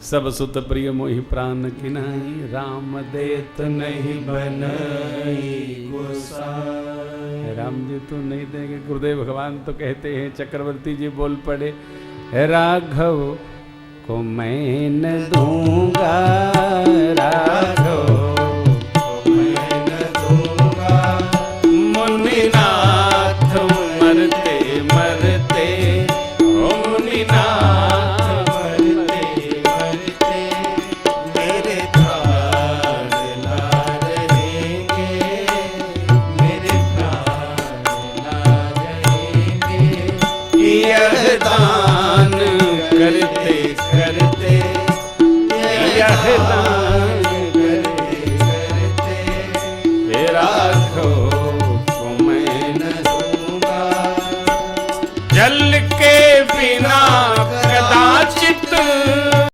सब सुत प्रिय मोहि प्राण किनाई, राम देत नहीं बनई गोसाई। राम जी तो नहीं देंगे। गुरुदेव भगवान तो कहते हैं, चक्रवर्ती जी बोल पड़े, राघव को मैं न दूंगा, राघव को मैं न दूंगा, मुनिनाथ मरते मरते, ओ मुनिनाथ मरते मरते, मेरे प्राण ना रहेंगे, मेरे प्राण ना रहेंगे, यह दान करते करते, यह दान करते करते, राघव को मैं न दूंगा। जल के बिना